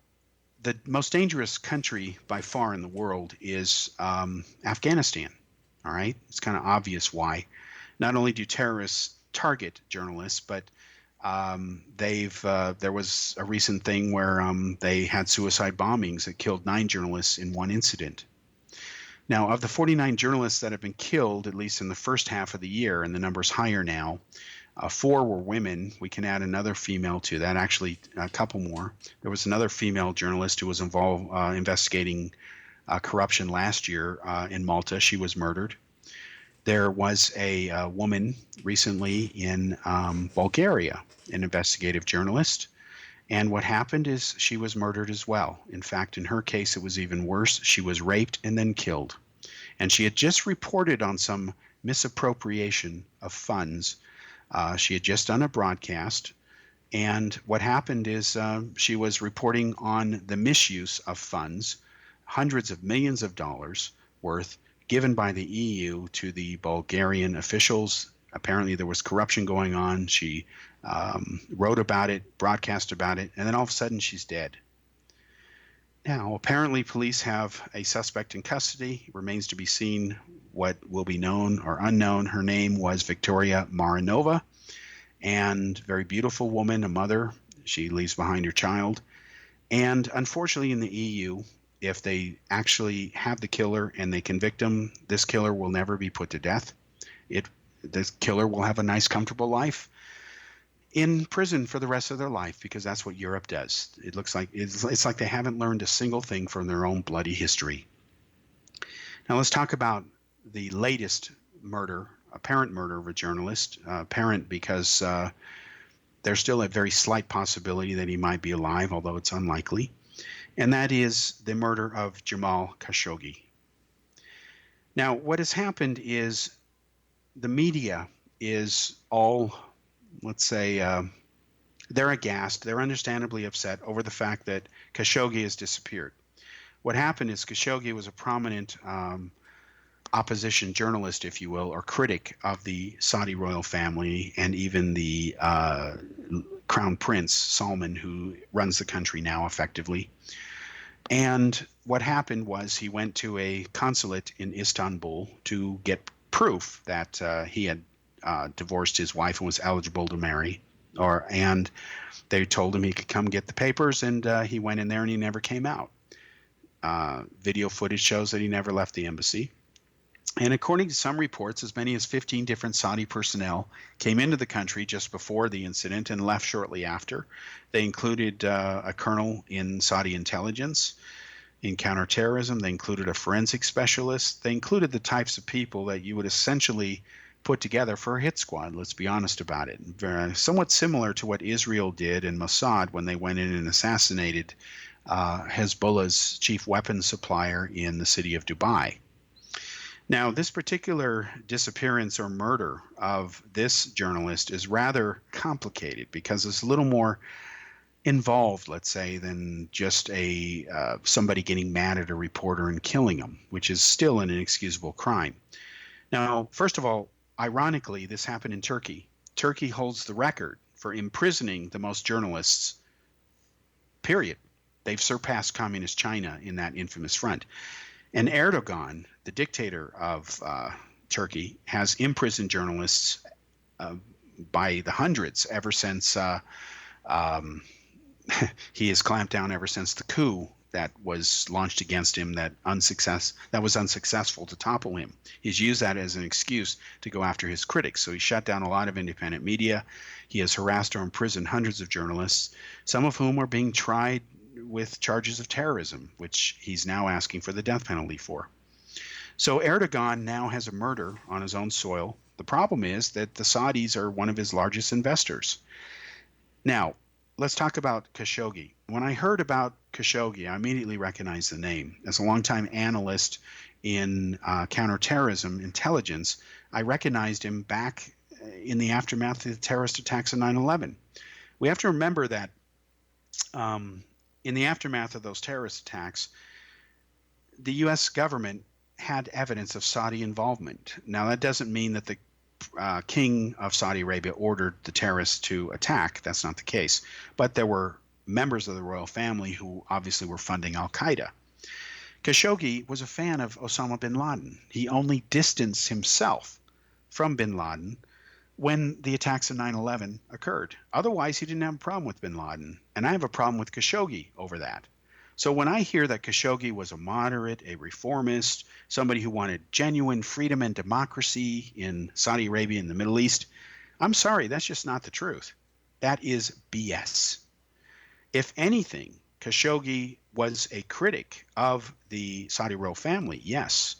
the most dangerous country by far in the world is Afghanistan. All right, it's kind of obvious why. Not only do terrorists target journalists, but There was a recent thing where they had suicide bombings that killed 9 journalists in one incident. Now, of the 49 journalists that have been killed, at least in the first half of the year, and the number's higher now, 4 were women. We can add another female to that, actually a couple more. There was another female journalist who was involved investigating corruption last year in Malta. She was murdered. There was a woman recently in Bulgaria, an investigative journalist. And what happened is she was murdered as well. In fact, in her case, it was even worse. She was raped and then killed. And she had just reported on some misappropriation of funds. She had just done a broadcast. And what happened is she was reporting on the misuse of funds, hundreds of millions of dollars worth, given by the EU to the Bulgarian officials. Apparently there was corruption going on. She wrote about it, broadcast about it, and then all of a sudden she's dead. Now, apparently police have a suspect in custody. It remains to be seen what will be known or unknown. Her name was Victoria Marinova, and very beautiful woman, a mother. She leaves behind her child. And unfortunately in the EU, if they actually have the killer and they convict him, this killer will never be put to death. This killer will have a nice, comfortable life in prison for the rest of their life, because that's what Europe does. It looks like it's like they haven't learned a single thing from their own bloody history. Now let's talk about the latest murder, apparent murder of a journalist. Apparent because there's still a very slight possibility that he might be alive, although it's unlikely. And that is the murder of Jamal Khashoggi. Now, what has happened is the media is all, let's say, they're aghast. They're understandably upset over the fact that Khashoggi has disappeared. What happened is Khashoggi was a prominent opposition journalist, if you will, or critic of the Saudi royal family, and even the Crown Prince Salman, who runs the country now effectively. And what happened was he went to a consulate in Istanbul to get proof that he had divorced his wife and was eligible to marry, and they told him he could come get the papers, and he went in there and he never came out. Video footage shows that he never left the embassy. And according to some reports, as many as 15 different Saudi personnel came into the country just before the incident and left shortly after. They included a colonel in Saudi intelligence, in counterterrorism. They included a forensic specialist. They included the types of people that you would essentially put together for a hit squad, let's be honest about it. Somewhat similar to what Israel did in Mossad when they went in and assassinated Hezbollah's chief weapons supplier in the city of Dubai. Now, this particular disappearance or murder of this journalist is rather complicated because it's a little more involved, let's say, than just somebody getting mad at a reporter and killing him, which is still an inexcusable crime. Now, first of all, ironically, this happened in Turkey. Turkey holds the record for imprisoning the most journalists, period. They've surpassed communist China in that infamous front. And Erdogan, the dictator of Turkey, has imprisoned journalists by the hundreds ever since he has clamped down ever since the coup that was launched against him that was unsuccessful to topple him. He's used that as an excuse to go after his critics. So he shut down a lot of independent media. He has harassed or imprisoned hundreds of journalists, some of whom are being tried with charges of terrorism, which he's now asking for the death penalty for. So Erdogan now has a murder on his own soil. The problem is that the Saudis are one of his largest investors. Now, let's talk about Khashoggi. When I heard about Khashoggi, I immediately recognized the name. As a longtime analyst in counterterrorism intelligence, I recognized him back in the aftermath of the terrorist attacks of 9/11. We have to remember that in the aftermath of those terrorist attacks, the U.S. government had evidence of Saudi involvement. Now, that doesn't mean that the king of Saudi Arabia ordered the terrorists to attack. That's not the case. But there were members of the royal family who obviously were funding al-Qaeda. Khashoggi was a fan of Osama bin Laden. He only distanced himself from bin Laden when the attacks of 9/11 occurred. Otherwise, he didn't have a problem with bin Laden. And I have a problem with Khashoggi over that. So when I hear that Khashoggi was a moderate, a reformist, somebody who wanted genuine freedom and democracy in Saudi Arabia and the Middle East, I'm sorry, that's just not the truth. That is BS. If anything, Khashoggi was a critic of the Saudi royal family, yes,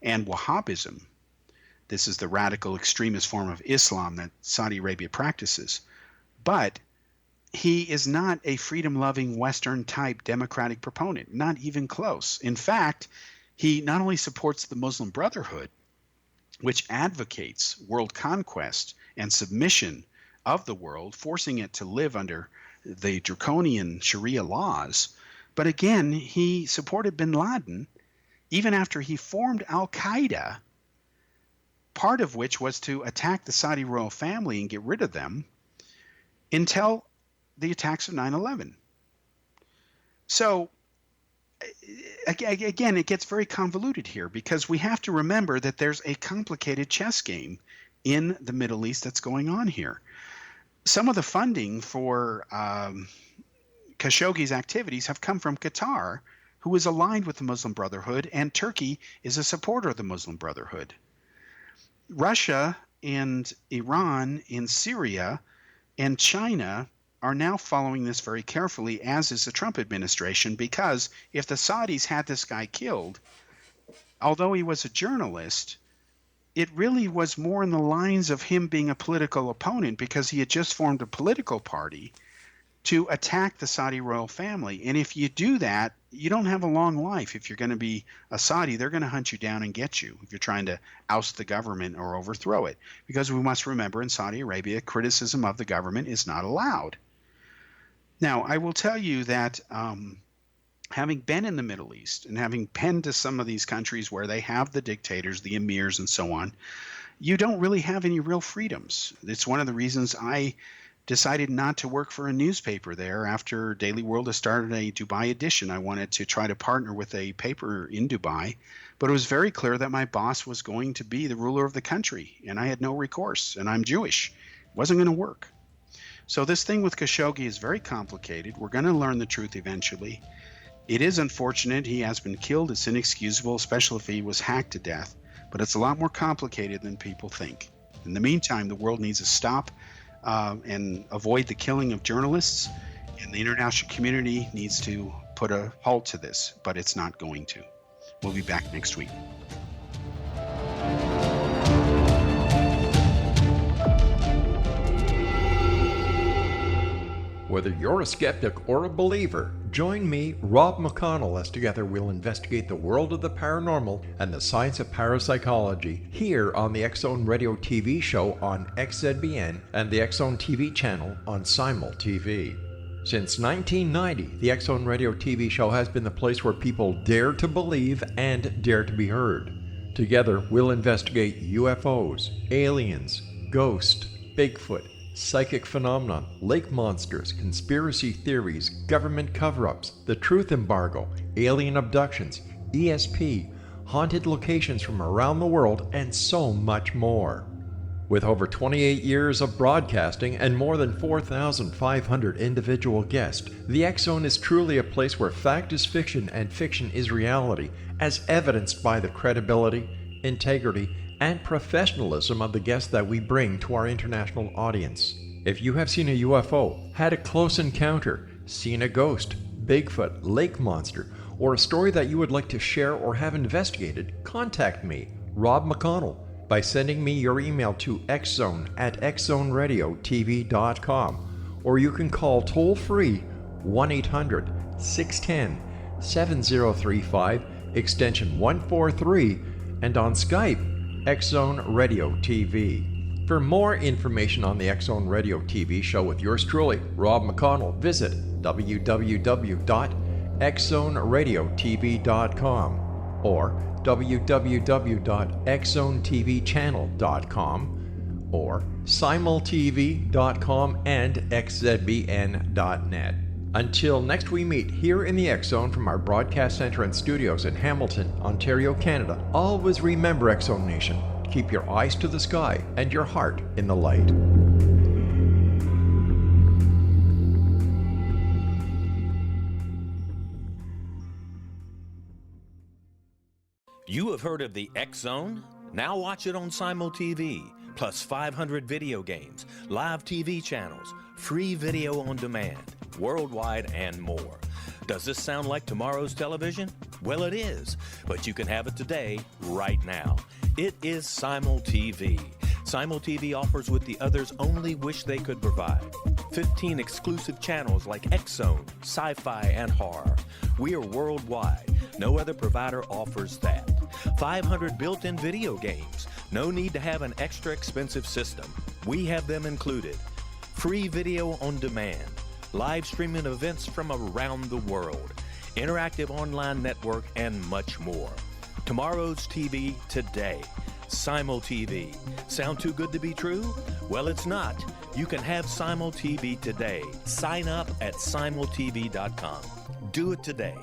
and Wahhabism. This is the radical extremist form of Islam that Saudi Arabia practices. But he is not a freedom-loving Western-type democratic proponent, not even close. In fact, he not only supports the Muslim Brotherhood, which advocates world conquest and submission of the world, forcing it to live under the draconian Sharia laws, but again, he supported bin Laden even after he formed Al-Qaeda, part of which was to attack the Saudi royal family and get rid of them until the attacks of 9/11. So again, it gets very convoluted here because we have to remember that there's a complicated chess game in the Middle East that's going on here. Some of the funding for Khashoggi's activities have come from Qatar, who is aligned with the Muslim Brotherhood, and Turkey is a supporter of the Muslim Brotherhood. Russia and Iran and Syria and China are now following this very carefully, as is the Trump administration, because if the Saudis had this guy killed, although he was a journalist, it really was more in the lines of him being a political opponent because he had just formed a political party to attack the Saudi royal family. And if you do that, you don't have a long life. If you're going to be a Saudi, they're going to hunt you down and get you if you're trying to oust the government or overthrow it. Because we must remember in Saudi Arabia, criticism of the government is not allowed. Now, I will tell you that having been in the Middle East and having been to some of these countries where they have the dictators, the emirs, and so on, you don't really have any real freedoms. It's one of the reasons I decided not to work for a newspaper there after Daily World has started a Dubai edition. I wanted to try to partner with a paper in Dubai, but it was very clear that my boss was going to be the ruler of the country, and I had no recourse, and I'm Jewish. It wasn't going to work. So this thing with Khashoggi is very complicated. We're going to learn the truth eventually. It is unfortunate he has been killed. It's inexcusable, especially if he was hacked to death. But it's a lot more complicated than people think. In the meantime, the world needs to stop and avoid the killing of journalists. And the international community needs to put a halt to this, but it's not going to. We'll be back next week. Whether you're a skeptic or a believer, join me, Rob McConnell, as together we'll investigate the world of the paranormal and the science of parapsychology here on the X-Zone Radio TV show on XZBN and the X-Zone TV channel on Simul TV. Since 1990, the X-Zone Radio TV show has been the place where people dare to believe and dare to be heard. Together, we'll investigate UFOs, aliens, ghosts, Bigfoot, psychic phenomenon, lake monsters, conspiracy theories, government cover-ups, the truth embargo, alien abductions, ESP, haunted locations from around the world, and so much more. With over 28 years of broadcasting and more than 4,500 individual guests, the X-Zone is truly a place where fact is fiction and fiction is reality, as evidenced by the credibility, integrity, and professionalism of the guests that we bring to our international audience. If you have seen a UFO, had a close encounter, seen a ghost, Bigfoot, lake monster, or a story that you would like to share or have investigated, contact me, Rob McConnell, by sending me your email to xzone@xzoneradiotv.com, or you can call toll-free 1-800-610-7035, extension 143, and on Skype, X-Zone Radio TV. For more information on the X-Zone Radio TV show with yours truly, Rob McConnell, visit www.xzoneradiotv.com or www.xzonetvchannel.com or simultv.com and xzbn.net. Until next we meet here in the X-Zone from our broadcast center and studios in Hamilton, Ontario, Canada, always remember, X-Zone Nation, Keep your eyes to the sky and your heart in the light. You have heard of the X Zone? Now watch it on Simul TV, plus 500 video games, live TV channels, free video on demand, worldwide, and more. Does this sound like tomorrow's television? Well, it is, but you can have it today, right now. It is Simul TV. Simul TV offers what the others only wish they could provide. 15 exclusive channels like X Zone, sci-fi, and horror. We are worldwide. No other provider offers that. 500 built-in video games. No need to have an extra expensive system. We have them included. Free video on demand. Live streaming events from around the world. Interactive online network, and much more. Tomorrow's TV today. Simul TV. Sound too good to be true? Well, it's not. You can have Simul TV today. Sign up at simultv.com. Do it today.